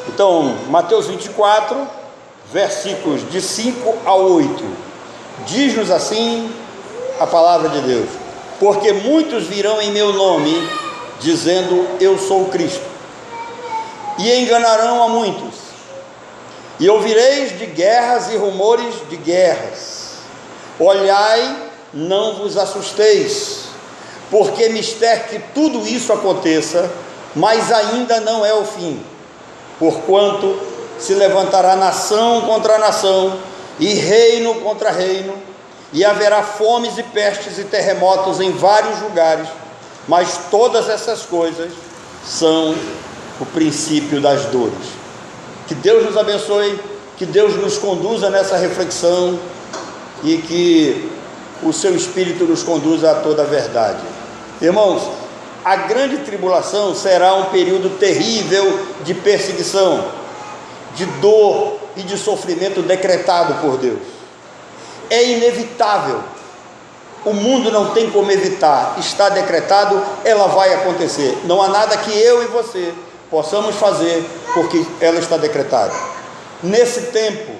Então, Mateus 24, versículos de 5 a 8, diz-nos assim a palavra de Deus: porque muitos virão em meu nome, dizendo eu sou o Cristo, e enganarão a muitos. E ouvireis de guerras e rumores de guerras. Olhai, não vos assusteis, porque é mistério que tudo isso aconteça, mas ainda não é o fim. Porquanto se levantará nação contra nação, e reino contra reino, e haverá fomes e pestes e terremotos em vários lugares, mas todas essas coisas são o princípio das dores. Que Deus nos abençoe, que Deus nos conduza nessa reflexão, e que o seu Espírito nos conduza a toda a verdade. Irmãos, a grande tribulação será um período terrível de perseguição, de dor e de sofrimento decretado por Deus. É inevitável, o mundo não tem como evitar, está decretado, ela vai acontecer. Não há nada que eu e você possamos fazer, porque ela está decretada. Nesse tempo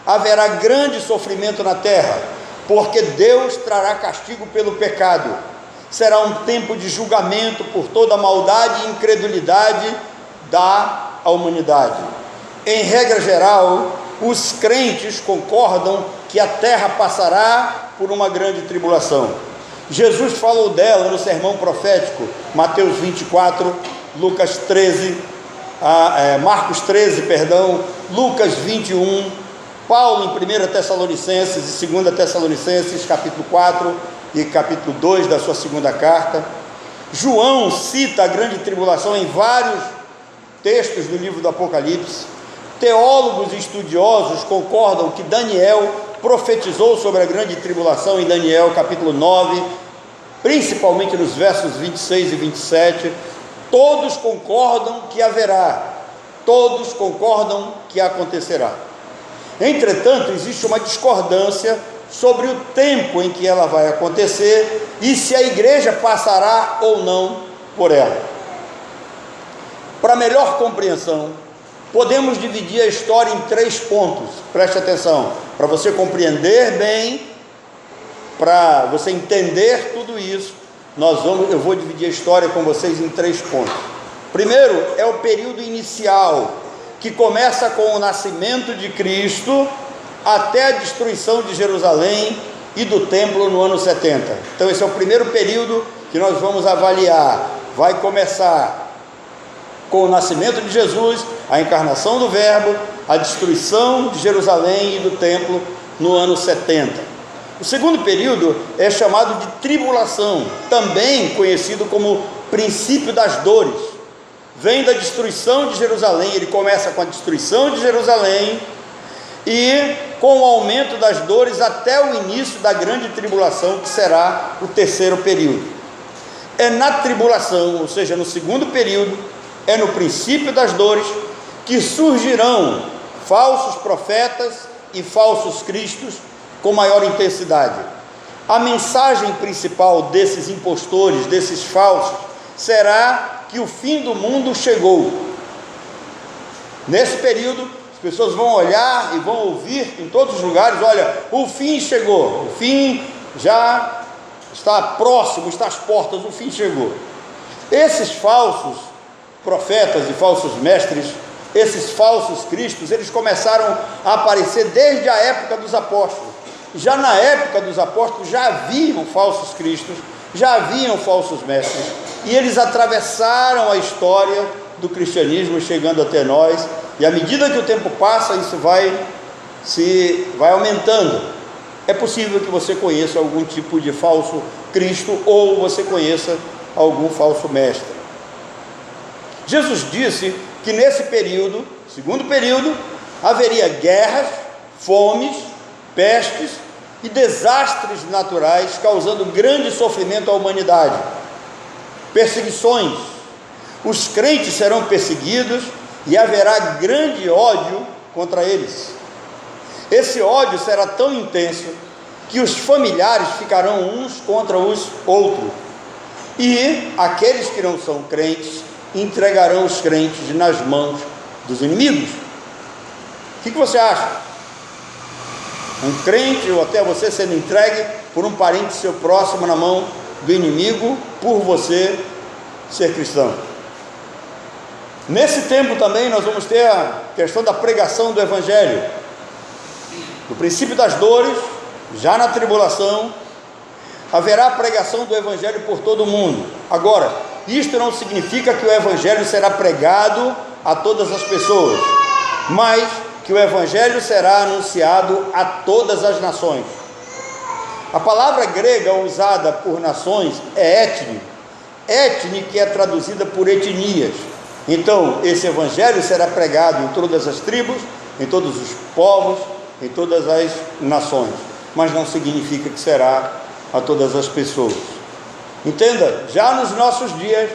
haverá grande sofrimento na terra, porque Deus trará castigo pelo pecado. Será um tempo de julgamento por toda a maldade e incredulidade da humanidade. Em regra geral, os crentes concordam que a terra passará por uma grande tribulação. Jesus falou dela no sermão profético, Mateus 24, Marcos 13, Lucas 21, Paulo em 1 Tessalonicenses e 2 Tessalonicenses, capítulo 4 e capítulo 2 da sua segunda carta. João cita a grande tribulação em vários textos do livro do Apocalipse. Teólogos e estudiosos concordam que Daniel profetizou sobre a grande tribulação em Daniel capítulo 9, principalmente nos versos 26 e 27. Todos concordam que haverá, todos concordam que acontecerá. Entretanto, existe uma discordância sobre o tempo em que ela vai acontecer e se a igreja passará ou não por ela. Para melhor compreensão, podemos dividir a história em 3 pontos. Preste atenção, para você compreender bem, para você entender tudo isso, eu vou dividir a história com vocês em 3 pontos. Primeiro é o período inicial, que começa com o nascimento de Cristo até a destruição de Jerusalém e do templo no ano 70. Então esse é o primeiro período que nós vamos avaliar. Vai começar com o nascimento de Jesus, a encarnação do Verbo, a destruição de Jerusalém e do templo no ano 70. O segundo período é chamado de tribulação, também conhecido como princípio das dores. Vem da destruição de Jerusalém, ele começa com a destruição de Jerusalém e com o aumento das dores até o início da grande tribulação, que será o terceiro período. É na tribulação, ou seja, no segundo período, é no princípio das dores, que surgirão falsos profetas e falsos cristos com maior intensidade. A mensagem principal desses impostores, desses falsos, será que o fim do mundo chegou. Nesse período, as pessoas vão olhar e vão ouvir em todos os lugares: olha, o fim chegou, o fim já está próximo, está às portas, o fim chegou. Esses falsos profetas e falsos mestres, esses falsos cristos, eles começaram a aparecer desde a época dos apóstolos. Já na época dos apóstolos já haviam falsos cristos, já haviam falsos mestres, e eles atravessaram a história do cristianismo, chegando até nós, e à medida que o tempo passa, isso vai aumentando. É possível que você conheça algum tipo de falso Cristo, ou você conheça algum falso mestre. Jesus disse que nesse período, segundo período, haveria guerras, fomes, pestes e desastres naturais, causando grande sofrimento à humanidade. Perseguições, os crentes serão perseguidos e haverá grande ódio contra eles. Esse ódio será tão intenso que os familiares ficarão uns contra os outros, e aqueles que não são crentes entregarão os crentes nas mãos dos inimigos? O que você acha? Um crente ou até você sendo entregue por um parente seu próximo na mão do inimigo por você ser cristão? Nesse tempo também nós vamos ter a questão da pregação do Evangelho. No princípio das dores, já na tribulação, haverá a pregação do Evangelho por todo o mundo. Agora, isto não significa que o Evangelho será pregado a todas as pessoas, mas que o Evangelho será anunciado a todas as nações. A palavra grega usada por nações é etne, etne que é traduzida por etnias. Então, esse Evangelho será pregado em todas as tribos, em todos os povos, em todas as nações, mas não significa que será a todas as pessoas. Entenda, já nos nossos dias,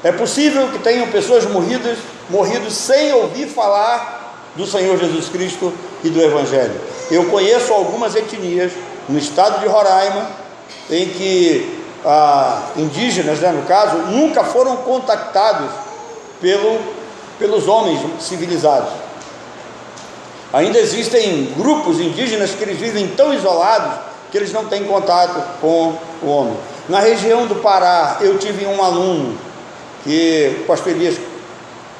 é possível que tenham pessoas morridos sem ouvir falar do Senhor Jesus Cristo e do Evangelho. Eu conheço algumas etnias no estado de Roraima, em que indígenas, no caso, nunca foram contactados pelos homens civilizados. Ainda existem grupos indígenas que eles vivem tão isolados que eles não têm contato com o homem. Na região do Pará, eu tive um aluno que o pastor Elias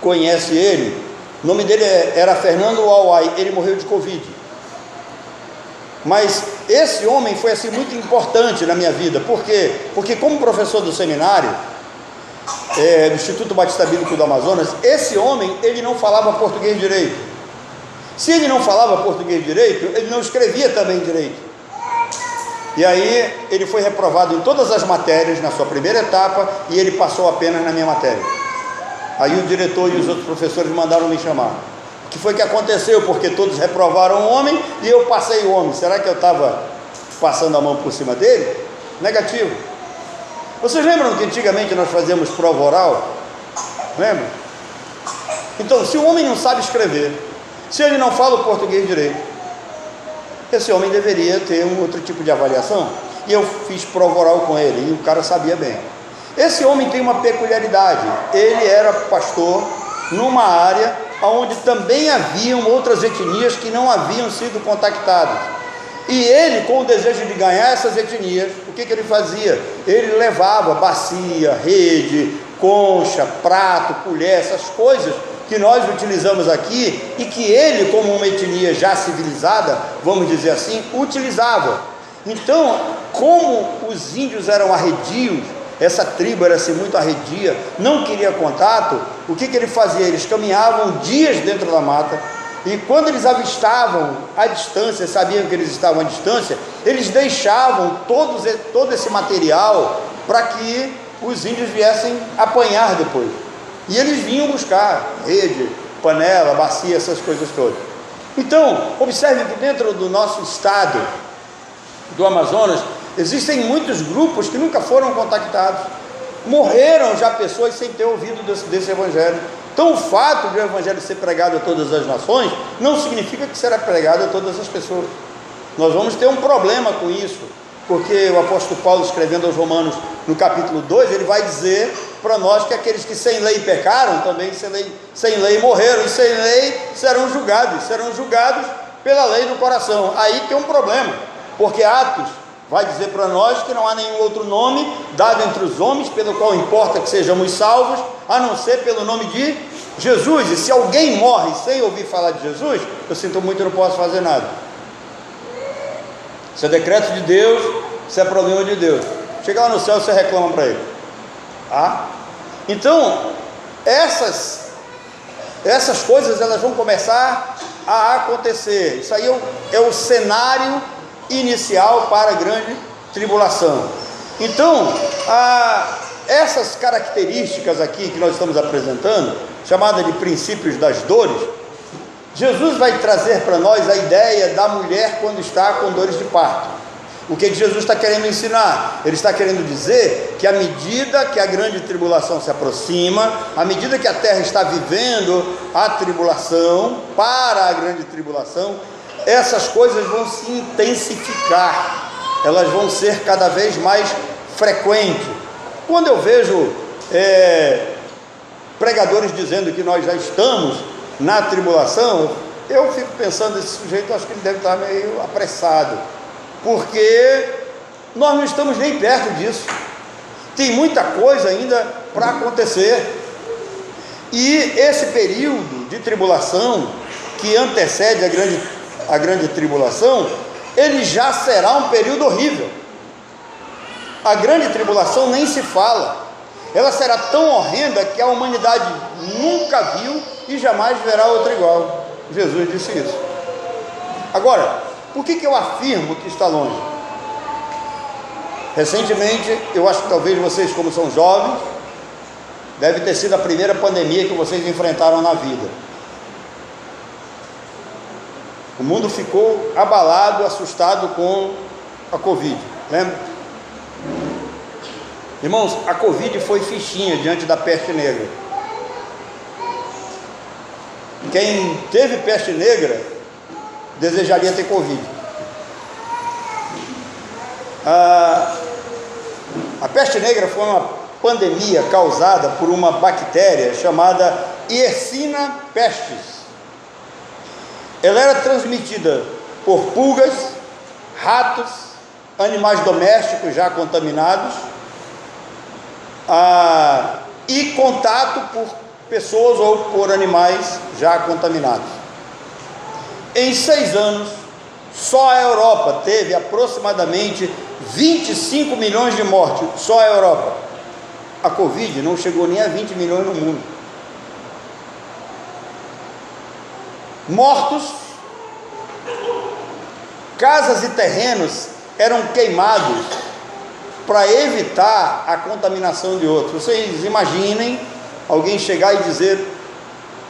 conhece ele, o nome dele era Fernando Uauai, ele morreu de Covid. Mas esse homem foi assim muito importante na minha vida. Por quê? Porque como professor do seminário, do Instituto Batista Bíblico do Amazonas, esse homem, ele não falava português direito. Se ele não falava português direito, ele não escrevia também direito. E aí ele foi reprovado em todas as matérias na sua primeira etapa, e ele passou apenas na minha matéria. Aí o diretor e os outros professores mandaram me chamar. O que foi que aconteceu? Porque todos reprovaram o homem e eu passei o homem. Será que eu estava passando a mão por cima dele? Negativo. Vocês lembram que antigamente nós fazíamos prova oral? Lembram? Então, se o homem não sabe escrever, se ele não fala o português direito, esse homem deveria ter um outro tipo de avaliação. E eu fiz prova oral com ele, e o cara sabia bem. Esse homem tem uma peculiaridade. Ele era pastor numa área onde também haviam outras etnias que não haviam sido contactadas. E ele, com o desejo de ganhar essas etnias, o que ele fazia? Ele levava bacia, rede, concha, prato, colher, essas coisas que nós utilizamos aqui e que ele, como uma etnia já civilizada, vamos dizer assim, utilizava. Então, como os índios eram arredios, essa tribo era assim muito arredia, não queria contato, o que ele fazia? Eles caminhavam dias dentro da mata, e quando eles avistavam a distância, sabiam que eles estavam à distância, eles deixavam todo esse material para que os índios viessem apanhar depois. E eles vinham buscar rede, panela, bacia, essas coisas todas. Então, observe que dentro do nosso estado do Amazonas, existem muitos grupos que nunca foram contactados. Morreram já pessoas sem ter ouvido desse Evangelho. Então, o fato de o Evangelho ser pregado a todas as nações, não significa que será pregado a todas as pessoas. Nós vamos ter um problema com isso, porque o apóstolo Paulo, escrevendo aos Romanos, no capítulo 2, ele vai dizer para nós que aqueles que sem lei pecaram, também sem lei morreram, e sem lei serão julgados pela lei do coração. Aí tem um problema, porque Atos vai dizer para nós que não há nenhum outro nome dado entre os homens pelo qual importa que sejamos salvos, a não ser pelo nome de Jesus. E se alguém morre sem ouvir falar de Jesus, eu sinto muito, eu não posso fazer nada. Isso é decreto de Deus, isso é problema de Deus. Chegar lá no céu, você reclama para ele. Então, essas coisas, elas vão começar a acontecer. Isso aí é o cenário inicial para a grande tribulação. Então, essas características aqui que nós estamos apresentando, chamada de princípios das dores, Jesus vai trazer para nós a ideia da mulher quando está com dores de parto. O que Jesus está querendo ensinar? Ele está querendo dizer que à medida que a grande tribulação se aproxima, à medida que a terra está vivendo a tribulação, para a grande tribulação, essas coisas vão se intensificar, elas vão ser cada vez mais frequentes. Quando eu vejo pregadores dizendo que nós já estamos na tribulação, eu fico pensando, esse sujeito, acho que ele deve estar meio apressado, porque nós não estamos nem perto disso, tem muita coisa ainda para acontecer, e esse período de tribulação, que antecede a grande tribulação, ele já será um período horrível. A grande tribulação nem se fala, ela será tão horrenda que a humanidade nunca viu e jamais verá outra igual. Jesus disse isso. Agora, por que eu afirmo que está longe? Recentemente, eu acho que talvez vocês, como são jovens, deve ter sido a primeira pandemia que vocês enfrentaram na vida. O mundo ficou abalado, assustado com a Covid, lembra? Irmãos, a Covid foi fichinha diante da peste negra. Quem teve peste negra desejaria ter Covid. A peste negra foi uma pandemia causada por uma bactéria chamada Yersinia pestis. Ela era transmitida por pulgas, ratos, animais domésticos já contaminados, e contato por pessoas ou por animais já contaminados. Em 6 anos, só a Europa teve aproximadamente 25 milhões de mortes, só a Europa. A Covid não chegou nem a 20 milhões no mundo. Mortos, casas e terrenos eram queimados para evitar a contaminação de outros. Vocês imaginem alguém chegar e dizer,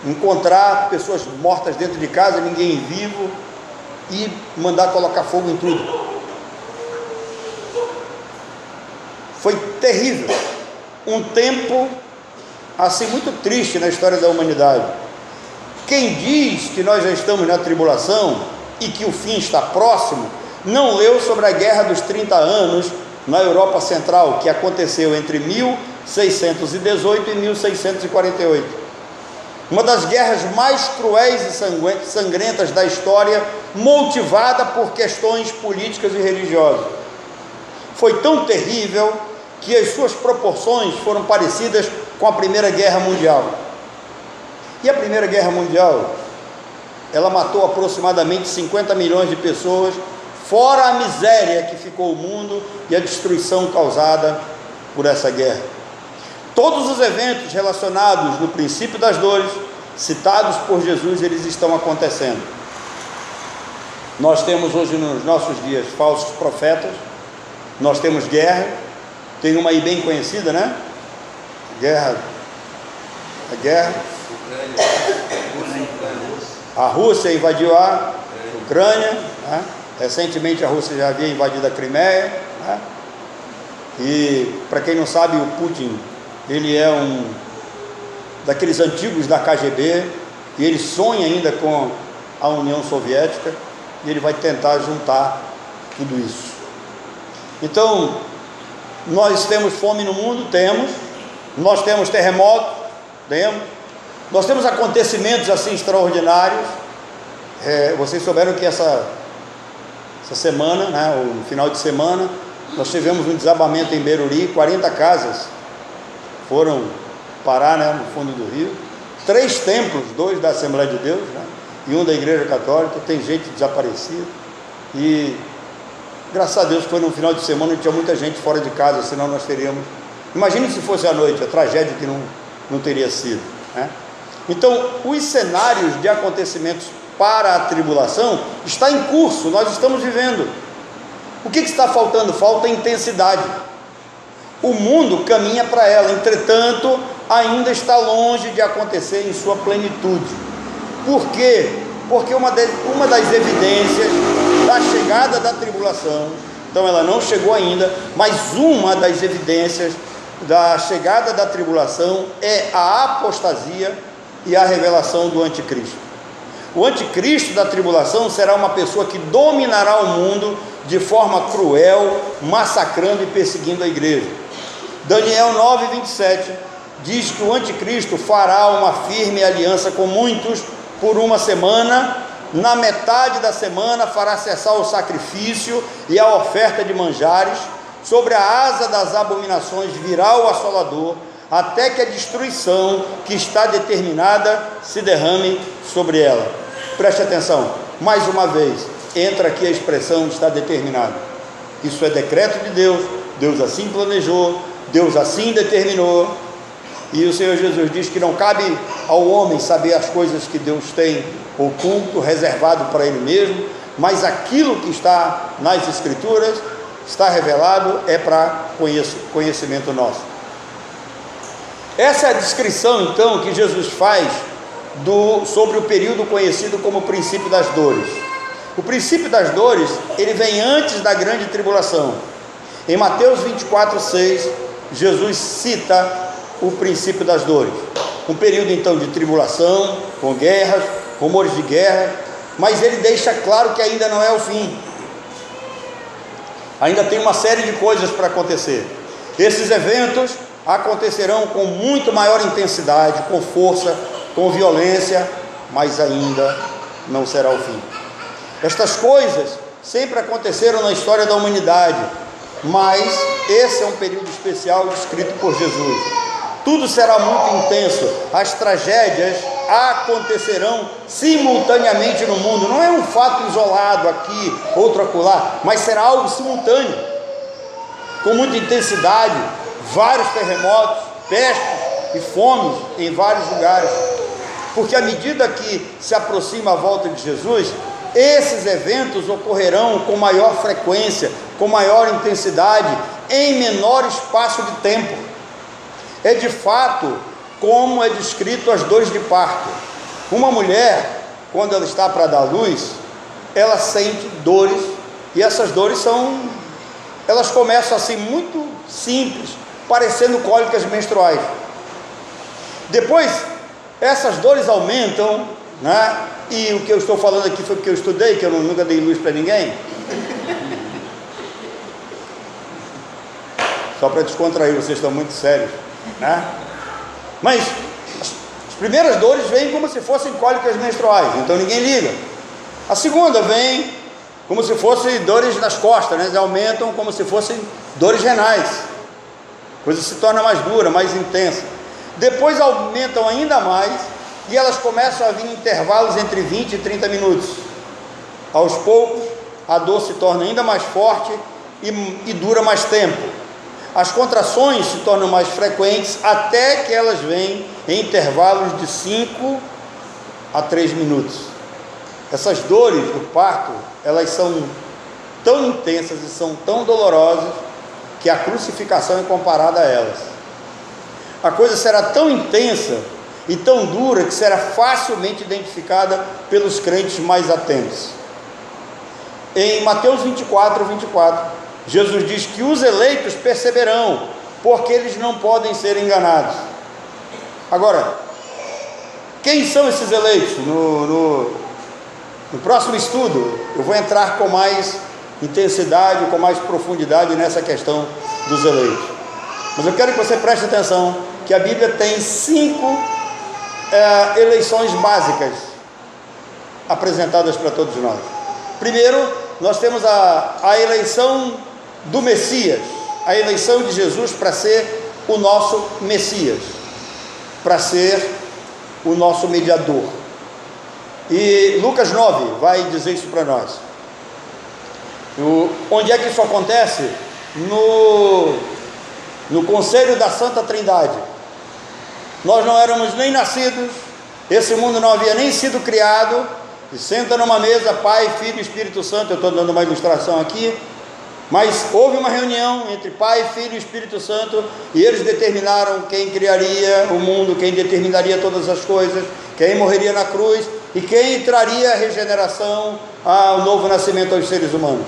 encontrar pessoas mortas dentro de casa, ninguém vivo, e mandar colocar fogo em tudo. Foi terrível, um tempo assim muito triste na história da humanidade. Quem diz que nós já estamos na tribulação e que o fim está próximo, não leu sobre a Guerra dos 30 Anos na Europa Central, que aconteceu entre 1618 e 1648. Uma das guerras mais cruéis e sangrentas da história, motivada por questões políticas e religiosas. Foi tão terrível que as suas proporções foram parecidas com a Primeira Guerra Mundial. E a Primeira Guerra Mundial, ela matou aproximadamente 50 milhões de pessoas, fora a miséria que ficou o mundo e a destruição causada por essa guerra. Todos os eventos relacionados no princípio das dores, citados por Jesus, eles estão acontecendo. Nós temos hoje nos nossos dias falsos profetas, nós temos guerra, tem uma aí bem conhecida, né? A Rússia invadiu a Ucrânia, né? Recentemente a Rússia já havia invadido a Crimeia, né? E para quem não sabe, o Putin, ele é um daqueles antigos da KGB, e ele sonha ainda com a União Soviética, e ele vai tentar juntar tudo isso. Então, nós temos fome no mundo? Temos. Nós temos terremoto? Temos. Nós temos acontecimentos assim extraordinários. Vocês souberam que essa semana, né, ou no final de semana, nós tivemos um desabamento em Beruri, 40 casas foram parar, né, no fundo do rio, 3 templos, 2 da Assembleia de Deus, né, e 1 da Igreja Católica, tem gente desaparecida, e graças a Deus foi no final de semana, não tinha muita gente fora de casa, senão nós teríamos, imagine se fosse à noite, a tragédia que não teria sido, né? Então, os cenários de acontecimentos para a tribulação está em curso, nós estamos vivendo. O que está faltando? Falta intensidade. O mundo caminha para ela, entretanto, ainda está longe de acontecer em sua plenitude. Por quê? Porque uma das evidências da chegada da tribulação, então ela não chegou ainda, mas uma das evidências da chegada da tribulação é a apostasia e a revelação do anticristo. O anticristo da tribulação será uma pessoa que dominará o mundo de forma cruel, massacrando e perseguindo a igreja. Daniel 9:27 diz que o anticristo fará uma firme aliança com muitos por uma semana. Na metade da semana fará cessar o sacrifício e a oferta de manjares. Sobre a asa das abominações virá o assolador, até que a destruição que está determinada se derrame sobre ela. Preste atenção, mais uma vez, entra aqui a expressão está determinado. Isso é decreto de Deus, Deus assim planejou, Deus assim determinou, e o Senhor Jesus diz que não cabe ao homem saber as coisas que Deus tem oculto, reservado para Ele mesmo, mas aquilo que está nas Escrituras, está revelado, é para conhecimento nosso. Essa é a descrição então que Jesus faz sobre o período conhecido como o princípio das dores. O princípio das dores, ele vem antes da grande tribulação. Em Mateus 24:6, Jesus cita o princípio das dores. Um período então de tribulação, com guerras, rumores de guerra, mas ele deixa claro que ainda não é o fim. Ainda tem uma série de coisas para acontecer. Esses eventos acontecerão com muito maior intensidade, com força, com violência, mas ainda não será o fim. Estas coisas sempre aconteceram na história da humanidade, mas esse é um período especial descrito por Jesus. Tudo será muito intenso, as tragédias acontecerão simultaneamente no mundo. Não é um fato isolado aqui, outro acolá, mas será algo simultâneo, com muita intensidade, vários terremotos, pestes e fomes em vários lugares, porque à medida que se aproxima a volta de Jesus, esses eventos ocorrerão com maior frequência, com maior intensidade, em menor espaço de tempo. É de fato como é descrito as dores de parto. Uma mulher, quando ela está para dar luz, ela sente dores, e essas dores elas começam assim muito simples, parecendo cólicas menstruais. Depois, essas dores aumentam, né? E o que eu estou falando aqui foi porque eu estudei, que eu nunca dei luz para ninguém. Só para descontrair, vocês estão muito sérios, né? Mas as primeiras dores vêm como se fossem cólicas menstruais, então ninguém liga. A segunda vem como se fossem dores nas costas, né? Aumentam como se fossem dores renais. A coisa se torna mais dura, mais intensa. Depois aumentam ainda mais, e elas começam a vir em intervalos entre 20 e 30 minutos. Aos poucos, a dor se torna ainda mais forte e dura mais tempo. As contrações se tornam mais frequentes, até que elas vêm em intervalos de 5 a 3 minutos. Essas dores do parto, elas são tão intensas e são tão dolorosas, que a crucificação é comparada a elas. A coisa será tão intensa e tão dura que será facilmente identificada pelos crentes mais atentos. Em Mateus 24, Jesus diz que os eleitos perceberão, porque eles não podem ser enganados. Agora, quem são esses eleitos? No próximo estudo, eu vou entrar com mais intensidade, com mais profundidade nessa questão dos eleitos. Mas eu quero que você preste atenção, que a Bíblia tem 5 eleições básicas apresentadas para todos nós. Primeiro, nós temos a eleição do Messias, a eleição de Jesus para ser o nosso Messias, para ser o nosso mediador. E Lucas 9 vai dizer isso para nós. Onde é que isso acontece? No conselho da Santa Trindade. Nós não éramos nem nascidos, esse mundo não havia nem sido criado, e senta numa mesa Pai, Filho e Espírito Santo. Eu estou dando uma ilustração aqui, mas houve uma reunião entre Pai, Filho e Espírito Santo, e eles determinaram quem criaria o mundo, quem determinaria todas as coisas, quem morreria na cruz e quem traria a regeneração, o novo nascimento aos seres humanos.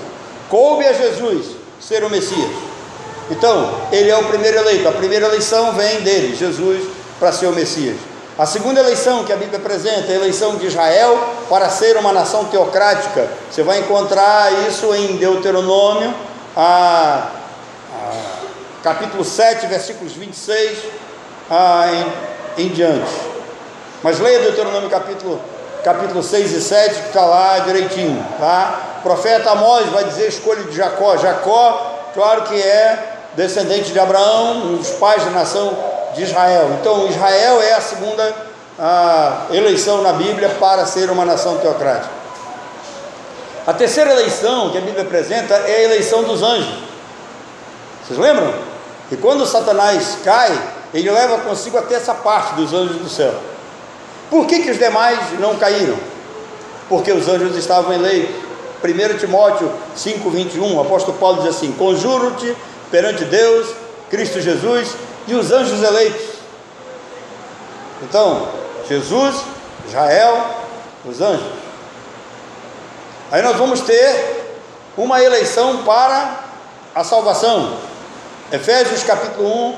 Coube a Jesus ser o Messias. Então, ele é o primeiro eleito. A primeira eleição vem dele, Jesus, para ser o Messias. A segunda eleição que a Bíblia apresenta é a eleição de Israel para ser uma nação teocrática. Você vai encontrar isso em Deuteronômio, capítulo 7, versículos 26 em diante. Mas leia Deuteronômio capítulo 6 e 7, que está lá direitinho, tá? O profeta Amós vai dizer a escolha de Jacó. Jacó, claro que é descendente de Abraão, um dos pais da nação de Israel. Então Israel é a segunda eleição na Bíblia para ser uma nação teocrática. A terceira eleição que a Bíblia apresenta é a eleição dos anjos. Vocês lembram? E quando Satanás cai, ele leva consigo até essa parte dos anjos do céu. Por que os demais não caíram? Porque os anjos estavam eleitos. 1 Timóteo 5:21, o apóstolo Paulo diz assim: conjuro-te perante Deus, Cristo Jesus e os anjos eleitos. Então, Jesus, Israel, os anjos. Aí nós vamos ter uma eleição para a salvação. Efésios capítulo 1,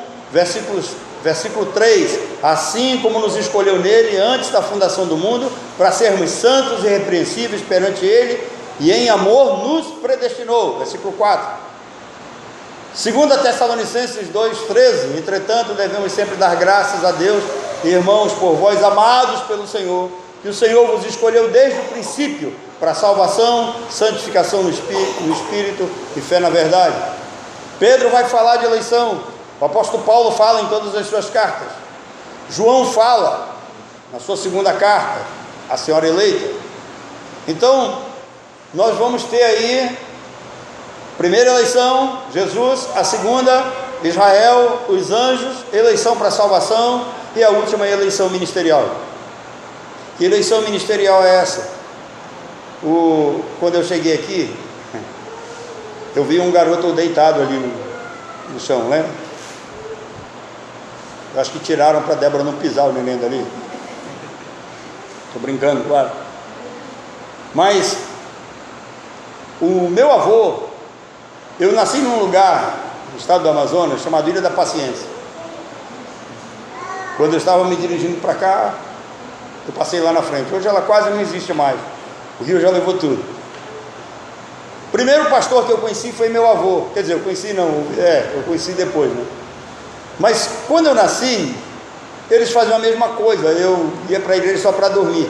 versículo 3: assim como nos escolheu nele antes da fundação do mundo, para sermos santos e irrepreensíveis perante ele, e em amor nos predestinou. Versículo 4. 2 Tessalonicenses 2:13: entretanto devemos sempre dar graças a Deus, irmãos, por vós amados pelo Senhor, que o Senhor vos escolheu desde o princípio para salvação, santificação no Espírito e fé na verdade. Pedro vai falar de eleição. O apóstolo Paulo fala em todas as suas cartas. João fala na sua segunda carta, a senhora eleita. Então nós vamos ter aí primeira eleição, Jesus; a segunda, Israel, os anjos; eleição para salvação; e a última eleição ministerial. Que eleição ministerial é essa? Quando eu cheguei aqui, eu vi um garoto deitado ali no chão, lembra? Eu acho que tiraram para Débora não pisar o neném dali. Estou brincando, claro. Mas o meu avô, eu nasci num lugar no estado do Amazonas chamado Ilha da Paciência. Quando eu estava me dirigindo para cá, eu passei lá na frente. Hoje ela quase não existe mais. O rio já levou tudo. O primeiro pastor que eu conheci foi meu avô. Quer dizer, eu conheci não, eu conheci depois, né? Mas quando eu nasci, eles faziam a mesma coisa. Eu ia para a igreja só para dormir.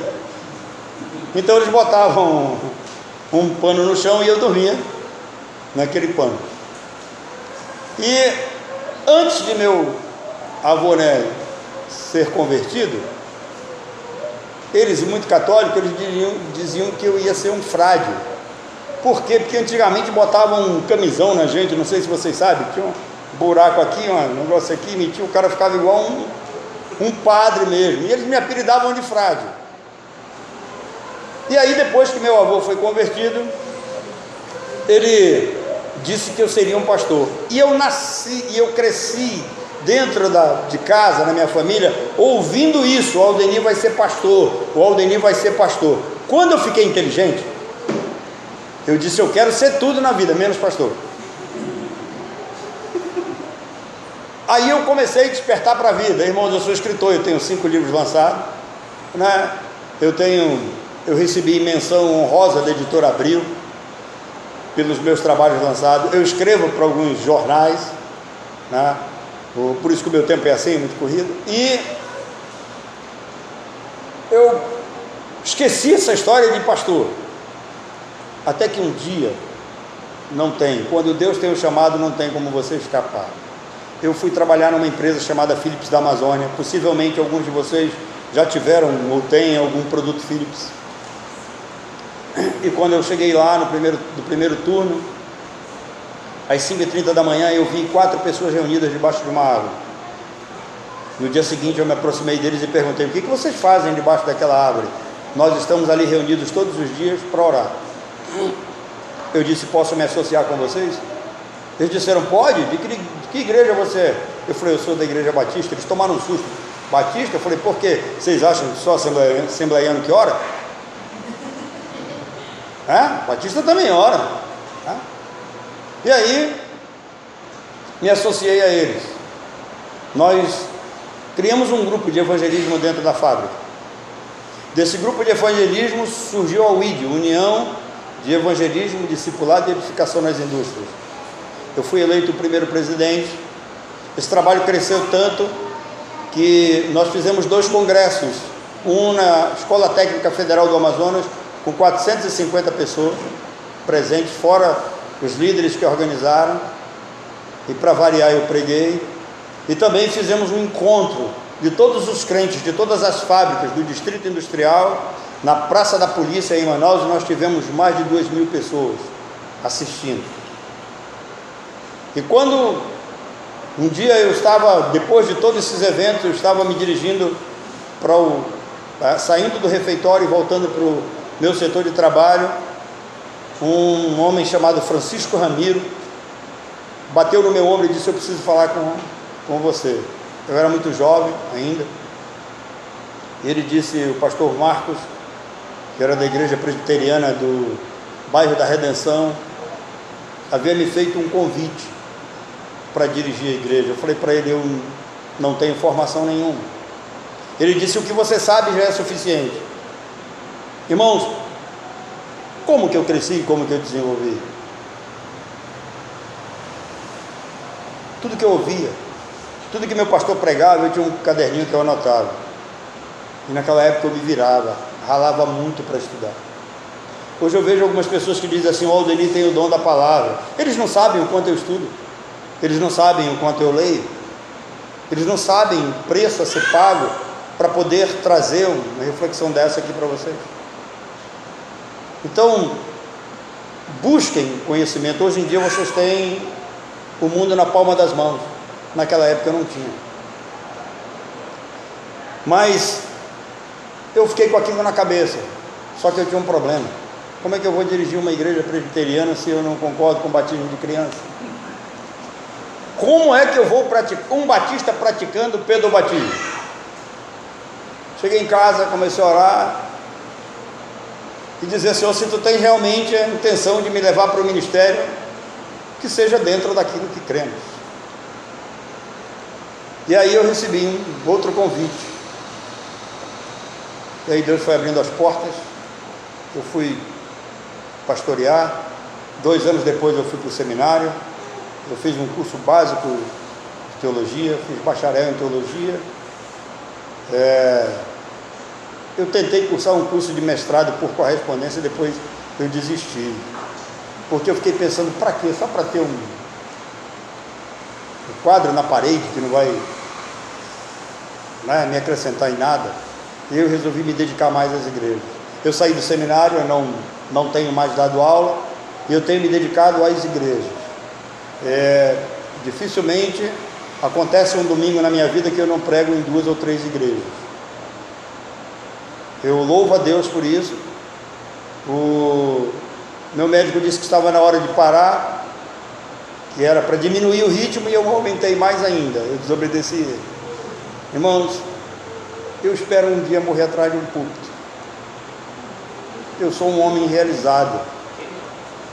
Então eles botavam um pano no chão e eu dormia naquele pano. E antes de meu avô, né, ser convertido, eles, muito católicos, eles diziam que eu ia ser um frade. Por quê? Porque antigamente botavam um camisão na gente, não sei se vocês sabem, tinha um buraco aqui, um negócio aqui, metia, o cara ficava igual um padre mesmo, e eles me apelidavam de frade. E aí, depois que meu avô foi convertido, ele disse que eu seria um pastor. E eu nasci, e eu cresci dentro de casa, na minha família, ouvindo isso: o Aldenir vai ser pastor, o Aldenir vai ser pastor. Quando eu fiquei inteligente, eu disse: eu quero ser tudo na vida, menos pastor. Aí eu comecei a despertar para a vida. Irmãos, eu sou escritor, eu tenho 5 livros lançados, né? Eu recebi menção honrosa da editora Abril pelos meus trabalhos lançados. Eu escrevo para alguns jornais, né? Por isso que o meu tempo é assim, muito corrido. E eu esqueci essa história de pastor, até que um dia, quando Deus tem o chamado, não tem como você escapar. Eu fui trabalhar numa empresa chamada Philips da Amazônia. Possivelmente alguns de vocês já tiveram ou têm algum produto Philips. E quando eu cheguei lá no primeiro turno, às 5h30 da manhã, eu vi 4 pessoas reunidas debaixo de uma árvore. No dia seguinte eu me aproximei deles e perguntei: o que vocês fazem debaixo daquela árvore? Nós estamos ali reunidos todos os dias para orar. Eu disse: posso me associar com vocês? Eles disseram: pode. De que igreja você é? Eu falei: eu sou da igreja batista. Eles tomaram um susto. Batista? Eu falei: por quê? Vocês acham que só assembleiano que ora? Batista também ora. E aí me associei a eles. Nós criamos um grupo de evangelismo dentro da fábrica. Desse grupo de evangelismo surgiu a UID, União de Evangelismo, Discipulado e Edificação nas Indústrias. Eu fui eleito o primeiro presidente. Esse trabalho cresceu tanto que nós fizemos 2 congressos, um na Escola Técnica Federal do Amazonas, com 450 pessoas presentes, fora os líderes que organizaram, e para variar eu preguei, e também fizemos um encontro de todos os crentes, de todas as fábricas do Distrito Industrial, na Praça da Polícia em Manaus, e nós tivemos mais de 2.000 pessoas assistindo. E quando um dia eu estava, depois de todos esses eventos, eu estava me dirigindo saindo do refeitório e voltando para o meu setor de trabalho, um homem chamado Francisco Ramiro bateu no meu ombro e disse: eu preciso falar com você. Eu era muito jovem ainda, e ele disse: o pastor Marcos, que era da igreja presbiteriana do bairro da Redenção, havia me feito um convite para dirigir a igreja. Eu falei para ele: eu não tenho formação nenhuma. Ele disse: o que você sabe já é suficiente. Irmãos, como que eu cresci, como que eu desenvolvi? Tudo que eu ouvia, tudo que meu pastor pregava, eu tinha um caderninho que eu anotava. E naquela época eu me virava, ralava muito para estudar. Hoje eu vejo algumas pessoas que dizem assim: o Aldenir tem o dom da palavra. Eles não sabem o quanto eu estudo, eles não sabem o quanto eu leio, eles não sabem o preço a ser pago para poder trazer uma reflexão dessa aqui para vocês. Então, busquem conhecimento. Hoje em dia vocês têm o mundo na palma das mãos. Naquela época eu não tinha. Mas eu fiquei com aquilo na cabeça. Só que eu tinha um problema. Como é que eu vou dirigir uma igreja presbiteriana se eu não concordo com o batismo de criança? Como é que eu vou praticar um batista praticando pedobatismo? Cheguei em casa, comecei a orar e dizer: Senhor, se tu tem realmente a intenção de me levar para o ministério, que seja dentro daquilo que cremos. E aí eu recebi um outro convite. E aí Deus foi abrindo as portas. Eu fui pastorear. 2 anos depois eu fui para o seminário. Eu fiz um curso básico de teologia, fiz bacharel em teologia. Eu tentei cursar um curso de mestrado por correspondência, depois eu desisti. Porque eu fiquei pensando: para quê? Só para ter um quadro na parede que não vai me acrescentar em nada. E eu resolvi me dedicar mais às igrejas. Eu saí do seminário, eu não tenho mais dado aula, e eu tenho me dedicado às igrejas. Dificilmente acontece um domingo na minha vida que eu não prego em 2 ou 3 igrejas. Eu louvo a Deus por isso. O meu médico disse que estava na hora de parar, que era para diminuir o ritmo, e eu aumentei mais ainda. Eu desobedeci ele. Irmãos, eu espero um dia morrer atrás de um púlpito. Eu sou um homem realizado.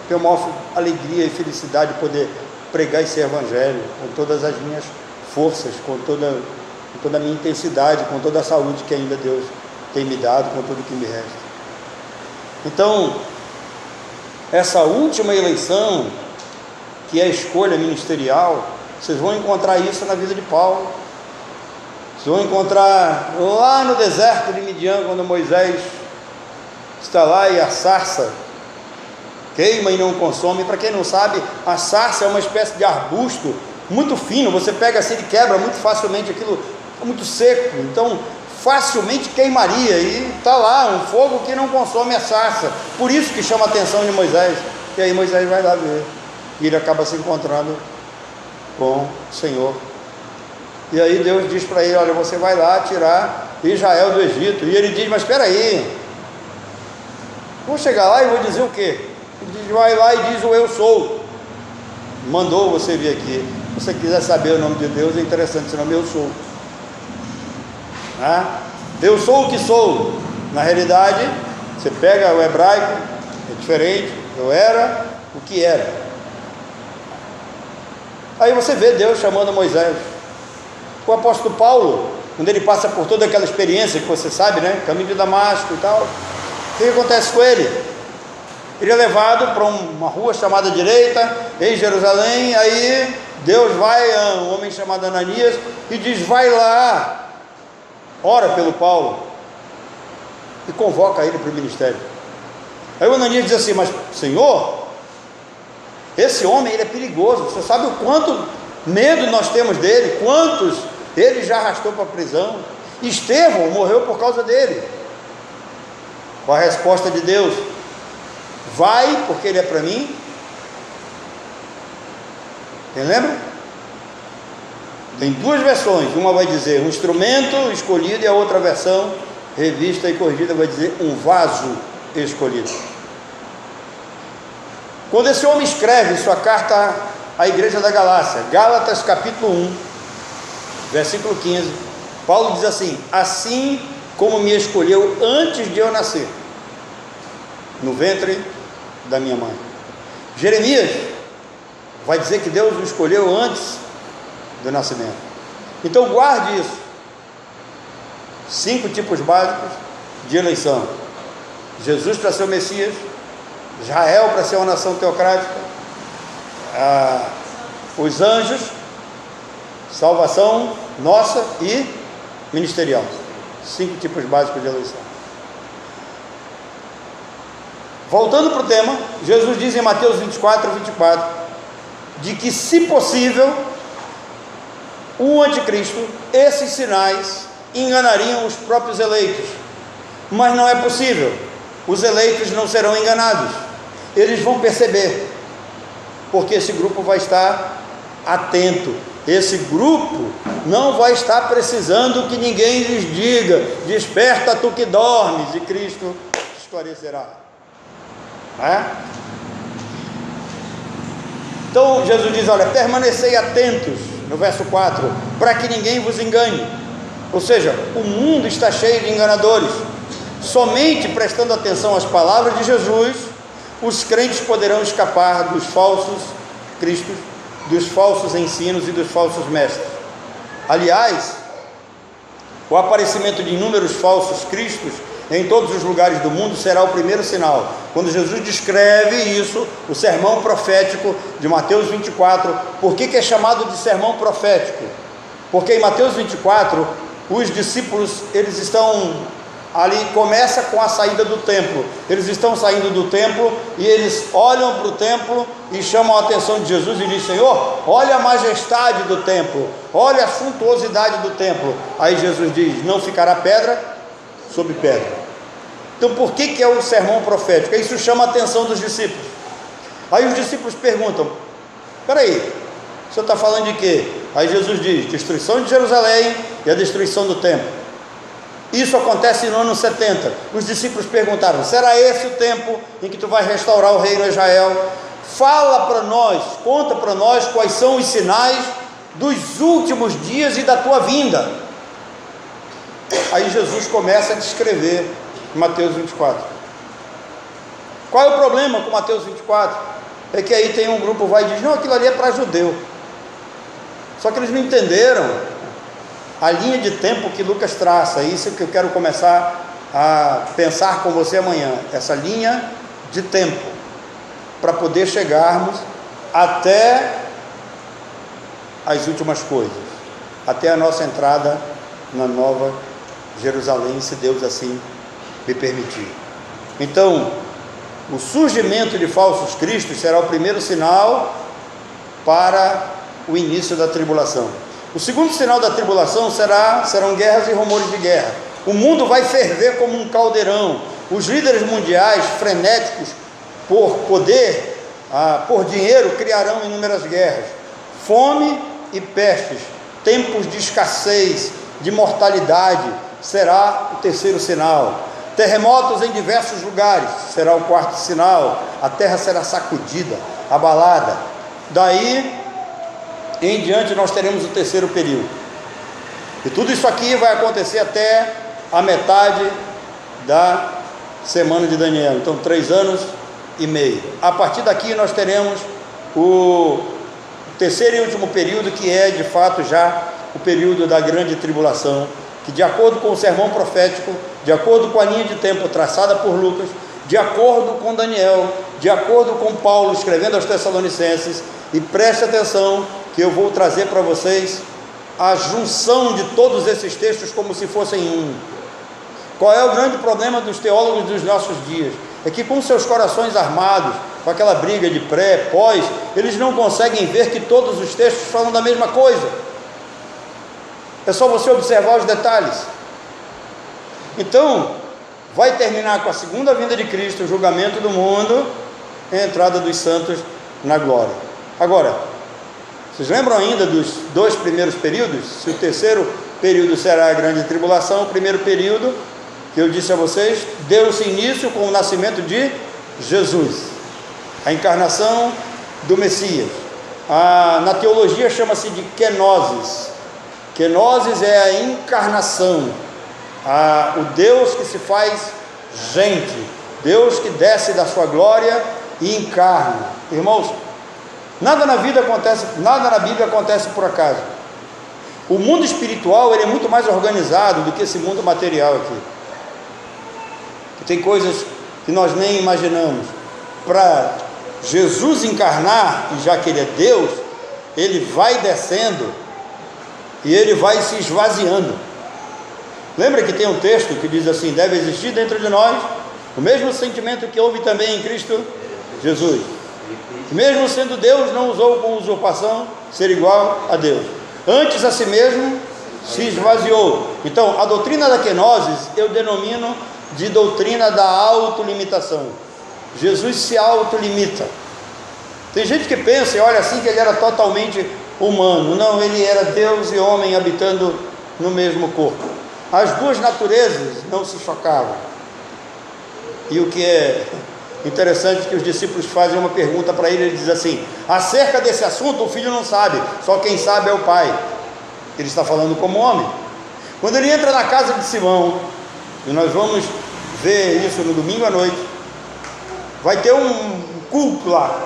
Tenho maior alegria e felicidade de poder pregar esse evangelho com todas as minhas forças, com toda a minha intensidade, com toda a saúde que ainda Deus tem me dado, com tudo que me resta. Então, essa última eleição, que é a escolha ministerial, vocês vão encontrar isso na vida de Paulo. Vocês vão encontrar lá no deserto de Midian, quando Moisés está lá e a sarça queima e não consome. Para quem não sabe, a sarça é uma espécie de arbusto muito fino. Você pega assim e quebra muito facilmente, aquilo é muito seco, então facilmente queimaria, e está lá um fogo que não consome a sarça. Por isso que chama a atenção de Moisés. E aí Moisés vai lá ver, e ele acaba se encontrando com o Senhor. E aí Deus diz para ele: olha, você vai lá tirar Israel do Egito. E ele diz: mas espera aí, vou chegar lá e vou dizer o quê? Ele diz: vai lá e diz o eu sou. Mandou você vir aqui. Se você quiser saber o nome de Deus, é interessante esse nome, eu sou. Eu sou o que sou. Na realidade, você pega o hebraico, é diferente. Eu era o que era. Aí você vê Deus chamando Moisés. O apóstolo Paulo, quando ele passa por toda aquela experiência que você sabe, caminho de Damasco e tal, o que acontece com ele? Ele é levado para uma rua chamada direita, em Jerusalém. Aí Deus vai a um homem chamado Ananias e diz: vai lá ora pelo Paulo e convoca ele para o ministério. Aí o Ananias diz assim: mas Senhor, esse homem ele é perigoso, você sabe o quanto medo nós temos dele, quantos ele já arrastou para a prisão, Estevão morreu por causa dele. Qual a resposta de Deus? Vai, porque ele é para mim. Quem lembra? Tem duas versões, uma vai dizer um instrumento escolhido e a outra versão, revista e corrigida, vai dizer um vaso escolhido. Quando esse homem escreve sua carta à igreja da Galácia, Gálatas capítulo 1, versículo 15, Paulo diz assim: assim como me escolheu antes de eu nascer, no ventre da minha mãe. Jeremias vai dizer que Deus o escolheu antes do nascimento. Então guarde isso. 5 tipos básicos de eleição: Jesus para ser o Messias, Israel para ser uma nação teocrática, os anjos, salvação nossa e ministerial. 5 tipos básicos de eleição. Voltando para o tema, Jesus diz em Mateus 24, de que, se possível, o anticristo, esses sinais enganariam os próprios eleitos, mas não é possível. Os eleitos não serão enganados, eles vão perceber, porque esse grupo vai estar atento, esse grupo não vai estar precisando que ninguém lhes diga: desperta tu que dormes, e Cristo esclarecerá. Então Jesus diz: olha, permanecei atentos, no verso 4, para que ninguém vos engane. Ou seja, o mundo está cheio de enganadores. Somente prestando atenção às palavras de Jesus, os crentes poderão escapar dos falsos cristos, dos falsos ensinos e dos falsos mestres. Aliás, o aparecimento de inúmeros falsos cristos em todos os lugares do mundo será o primeiro sinal. Quando Jesus descreve isso, o sermão profético de Mateus 24, por que é chamado de sermão profético? Porque em Mateus 24, os discípulos, eles estão ali, começa com a saída do templo. Eles estão saindo do templo e eles olham para o templo e chamam a atenção de Jesus e dizem: Senhor, olha a majestade do templo, olha a suntuosidade do templo. Aí Jesus diz: não ficará pedra sobre pedra. Então por que é o sermão profético? Isso chama a atenção dos discípulos. Aí os discípulos perguntam: peraí, o senhor está falando de quê? Aí Jesus diz: destruição de Jerusalém e a destruição do templo. Isso acontece no ano 70. Os discípulos perguntaram: será esse o tempo em que tu vais restaurar o reino a Israel? Fala para nós, conta para nós quais são os sinais dos últimos dias e da tua vinda. Aí Jesus começa a descrever Mateus 24. Qual é o problema com Mateus 24? É que aí tem um grupo vai e diz: não, aquilo ali é para judeu. Só que eles não entenderam a linha de tempo que Lucas traça. Isso que eu quero começar a pensar com você amanhã, essa linha de tempo, para poder chegarmos até as últimas coisas, até a nossa entrada na Nova Jerusalém, se Deus assim me permitir. Então, o surgimento de falsos cristos será o primeiro sinal para o início da tribulação. O segundo sinal da tribulação serão guerras e rumores de guerra. O mundo vai ferver como um caldeirão. Os líderes mundiais, frenéticos por poder, por dinheiro, criarão inúmeras guerras. Fome e pestes, tempos de escassez, de mortalidade, será o terceiro sinal. Terremotos em diversos lugares, será o quarto sinal. A terra será sacudida, abalada. Daí em diante nós teremos o terceiro período. E tudo isso aqui vai acontecer até a metade da semana de Daniel. Então 3 anos e meio. A partir daqui nós teremos o terceiro e último período, que é de fato já o período da grande tribulação, que, de acordo com o sermão profético, de acordo com a linha de tempo traçada por Lucas, de acordo com Daniel, de acordo com Paulo escrevendo aos Tessalonicenses, e preste atenção que eu vou trazer para vocês a junção de todos esses textos como se fossem um. Qual é o grande problema dos teólogos dos nossos dias? É que com seus corações armados, com aquela briga de pré, pós, eles não conseguem ver que todos os textos falam da mesma coisa. É só você observar os detalhes. Então, vai terminar com a segunda vinda de Cristo, o julgamento do mundo, e a entrada dos santos na glória. Agora, vocês lembram ainda dos dois primeiros períodos? Se o terceiro período será a grande tribulação, o primeiro período, que eu disse a vocês, deu-se início com o nascimento de Jesus, a encarnação do Messias. Na teologia chama-se de kenosis. Kenosis é a encarnação, o Deus que se faz gente, Deus que desce da sua glória e encarna. Irmãos, nada na Bíblia acontece por acaso. O mundo espiritual, ele é muito mais organizado do que esse mundo material aqui. Tem coisas que nós nem imaginamos. Para Jesus encarnar, e já que ele é Deus, ele vai descendo e ele vai se esvaziando. Lembra que tem um texto que diz assim: deve existir dentro de nós o mesmo sentimento que houve também em Cristo Jesus. Mesmo sendo Deus, não usou com usurpação ser igual a Deus. Antes a si mesmo se esvaziou. Então, a doutrina da kenosis eu denomino de doutrina da autolimitação. Jesus se autolimita. Tem gente que pensa e olha assim que ele era totalmente humano. Não, ele era Deus e homem habitando no mesmo corpo. As duas naturezas não se chocavam. E o que é interessante é que os discípulos fazem uma pergunta para ele, ele diz assim: acerca desse assunto o filho não sabe, só quem sabe é o pai. Ele está falando como homem. Quando ele entra na casa de Simão, e nós vamos ver isso no domingo à noite, vai ter um culto lá,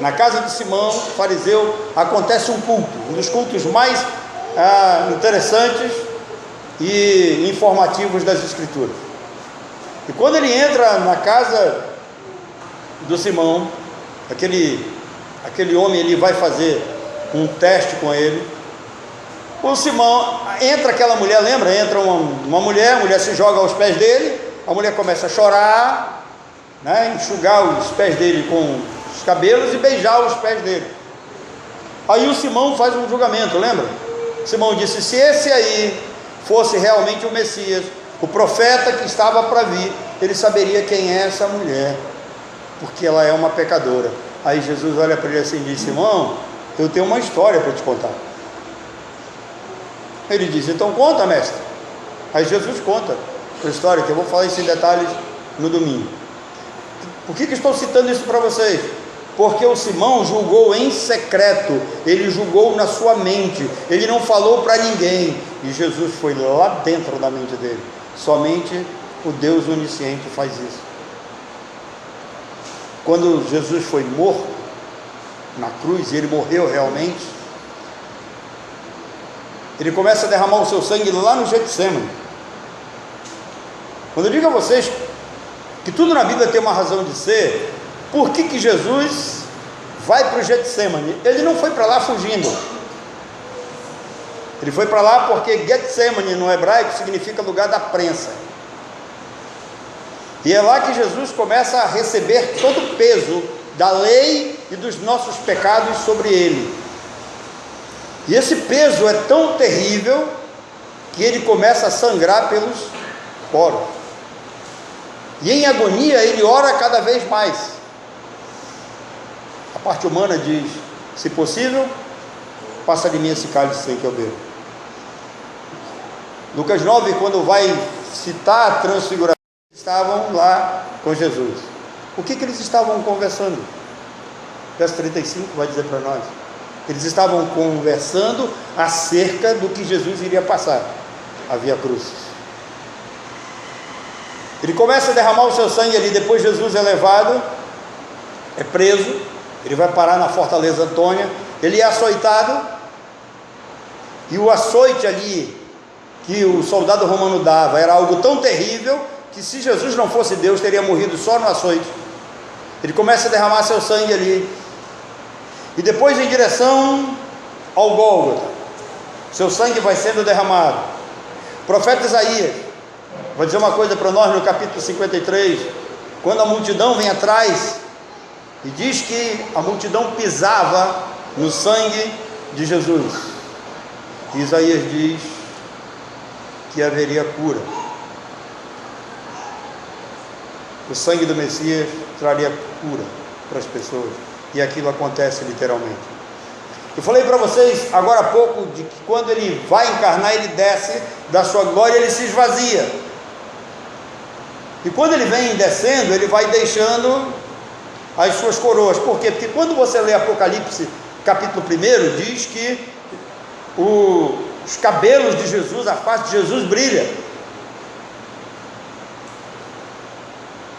na casa de Simão, fariseu, acontece um culto, um dos cultos mais interessantes e informativos das Escrituras. E quando ele entra na casa do Simão, aquele homem, ele vai fazer um teste com ele. O Simão, entra aquela mulher, lembra? Entra uma mulher, a mulher se joga aos pés dele, a mulher começa a chorar, né? Enxugar os pés dele com os cabelos e beijar os pés dele. Aí o Simão faz um julgamento, lembra? Simão disse: se esse aí fosse realmente o Messias, o profeta que estava para vir, ele saberia quem é essa mulher, porque ela é uma pecadora. Aí Jesus olha para ele assim e diz: Simão, eu tenho uma história para te contar. Ele diz: então conta, mestre. Aí Jesus conta a história, que eu vou falar isso em detalhes no domingo. Por que estou citando isso para vocês? Porque o Simão julgou em secreto, ele julgou na sua mente, ele não falou para ninguém, e Jesus foi lá dentro da mente dele. Somente o Deus onisciente faz isso. Quando Jesus foi morto na cruz, e ele morreu realmente, ele começa a derramar o seu sangue lá no Getsemane. Quando eu digo a vocês que tudo na Bíblia tem uma razão de ser, por que Jesus vai para o Getsemane? Ele não foi para lá fugindo. Ele foi para lá porque Getsemane no hebraico significa lugar da prensa. E é lá que Jesus começa a receber todo o peso da lei e dos nossos pecados sobre ele. E esse peso é tão terrível que ele começa a sangrar pelos poros. E em agonia ele ora cada vez mais. A parte humana diz: se possível, passa de mim esse cálice sem que eu beba. Lucas 9, quando vai citar a transfiguração, estavam lá com Jesus. O que eles estavam conversando? Verso 35 vai dizer para nós. Eles estavam conversando acerca do que Jesus iria passar, a Via Crucis. Ele começa a derramar o seu sangue ali. Depois Jesus é levado, é preso, ele vai parar na fortaleza Antônia, ele é açoitado, e o açoite ali que o soldado romano dava era algo tão terrível que, se Jesus não fosse Deus, teria morrido só no açoite. Ele começa a derramar seu sangue ali, e depois em direção ao Gólgota, seu sangue vai sendo derramado. O profeta Isaías vai dizer uma coisa para nós no capítulo 53, quando a multidão vem atrás, e diz que a multidão pisava no sangue de Jesus. Isaías diz que haveria cura. O sangue do Messias traria cura para as pessoas, e aquilo acontece literalmente. Eu falei para vocês agora há pouco de que quando ele vai encarnar, ele desce da sua glória, ele se esvazia. E quando ele vem descendo, ele vai deixando as suas coroas. Por quê? Porque quando você lê Apocalipse capítulo 1, diz que os cabelos de Jesus, a face de Jesus brilha,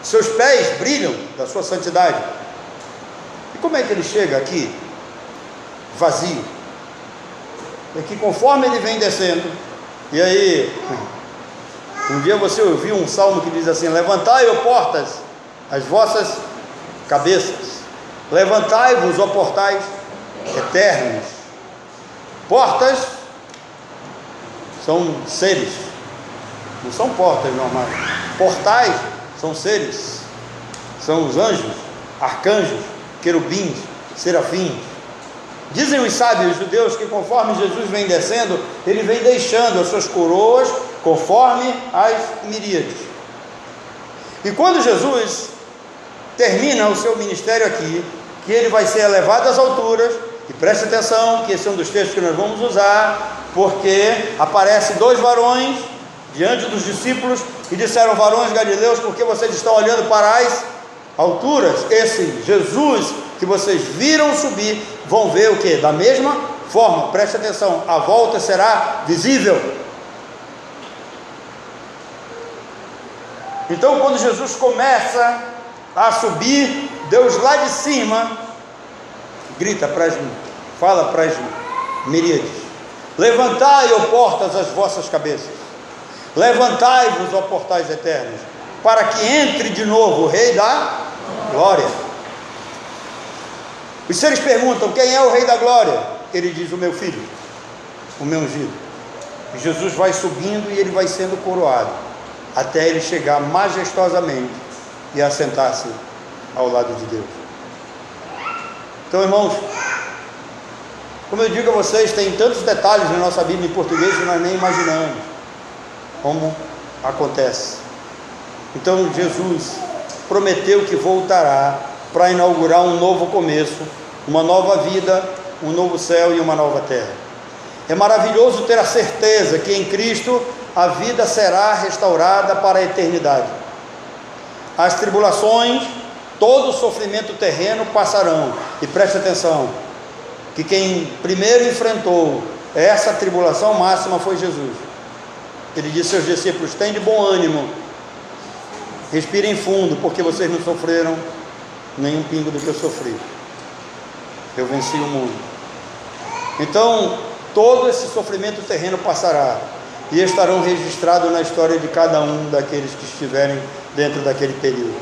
seus pés brilham da sua santidade. E como é que ele chega aqui? Vazio. É que conforme ele vem descendo, e aí, um dia você ouviu um salmo que diz assim: levantai, ó portas, as vossas cabeças, levantai-vos, ó portais eternos. Portas são seres, não são portas normais. Portais são seres, são os anjos, arcanjos, querubins, serafins. Dizem os sábios judeus que conforme Jesus vem descendo, ele vem deixando as suas coroas conforme as miríades. E quando Jesus termina o seu ministério aqui, que ele vai ser elevado às alturas, e preste atenção que esse é um dos textos que nós vamos usar, porque aparece dois varões diante dos discípulos e disseram: varões galileus, porque vocês estão olhando para as alturas? Esse Jesus que vocês viram subir, vão ver o que? Da mesma forma, preste atenção, a volta será visível. Então, quando Jesus começa a subir, Deus lá de cima grita fala para as miríades: levantai, ó portas, as vossas cabeças, levantai-vos, ó portais eternos, para que entre de novo o Rei da Glória. Os seres perguntam: quem é o Rei da Glória? Ele diz: o meu filho, o meu ungido. E Jesus vai subindo e ele vai sendo coroado, até ele chegar majestosamente e assentar-se ao lado de Deus. Então, irmãos, como eu digo a vocês, tem tantos detalhes na nossa Bíblia em português que nós nem imaginamos como acontece. Então Jesus prometeu que voltará para inaugurar um novo começo, uma nova vida, um novo céu e uma nova terra. É maravilhoso ter a certeza que em Cristo a vida será restaurada para a eternidade. As tribulações, todo o sofrimento terreno passarão. E preste atenção, que quem primeiro enfrentou essa tribulação máxima foi Jesus. Ele disse aos discípulos: tem de bom ânimo, respirem fundo, porque vocês não sofreram nenhum pingo do que eu sofri. Eu venci o mundo. Então, todo esse sofrimento terreno passará, e estarão registrados na história de cada um daqueles que estiverem dentro daquele período.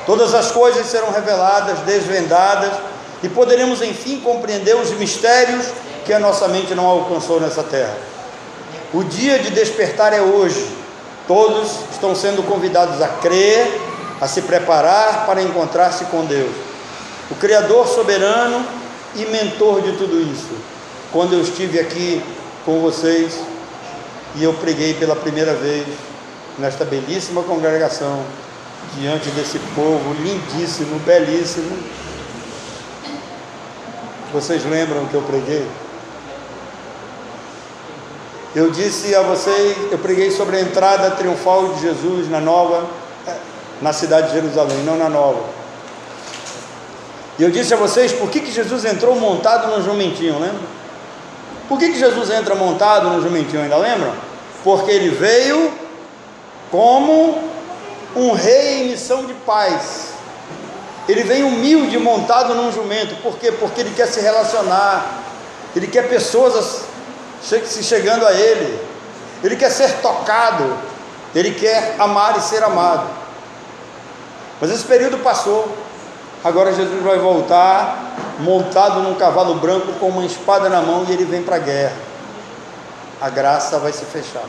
Todas as coisas serão reveladas, desvendadas, e poderemos enfim compreender os mistérios que a nossa mente não alcançou nessa terra. O dia de despertar é hoje. Todos estão sendo convidados a crer, a se preparar para encontrar-se com Deus, o Criador soberano e mentor de tudo isso. Quando eu estive aqui com vocês e eu preguei pela primeira vez nesta belíssima congregação, diante desse povo lindíssimo, belíssimo, vocês lembram que eu preguei? Eu disse a vocês, eu preguei sobre a entrada triunfal de Jesus na cidade de Jerusalém, não na nova. E eu disse a vocês por que Jesus entrou montado no jumentinho, lembra? Por que Jesus entra montado no jumentinho, ainda lembram? Porque ele veio como um rei em missão de paz. Ele vem humilde montado num jumento. Por quê? Porque ele quer se relacionar, ele quer pessoas se chegando a ele, ele quer ser tocado, ele quer amar e ser amado. Mas esse período passou. Agora Jesus vai voltar montado num cavalo branco com uma espada na mão, e ele vem para a guerra. a graça vai se fechar.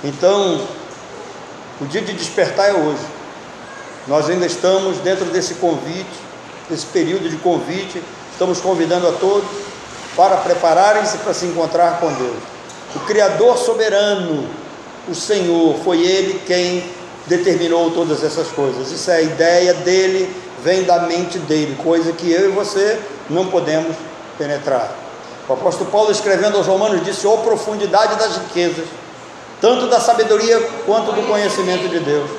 Então, o dia de despertar é hoje. Nós ainda estamos dentro desse convite, desse período de convite, estamos convidando a todos para prepararem-se para se encontrar com Deus. O Criador soberano, o Senhor, foi Ele quem determinou todas essas coisas. Isso é a ideia dele, vem da mente dele, coisa que eu e você não podemos penetrar. O apóstolo Paulo, escrevendo aos Romanos, disse: "Ó profundidade das riquezas, tanto da sabedoria quanto do conhecimento de Deus,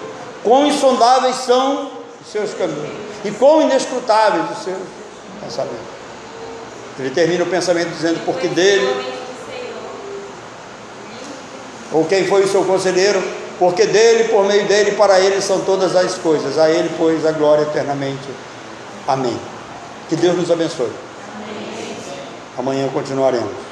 quão insondáveis são os seus caminhos, e quão inescrutáveis os seus pensamentos." Ele termina o pensamento dizendo: "Porque dele," ou quem foi o seu conselheiro, "porque dele, por meio dele, para ele são todas as coisas, a ele, pois, a glória eternamente. Amém." Que Deus nos abençoe. Amanhã continuaremos.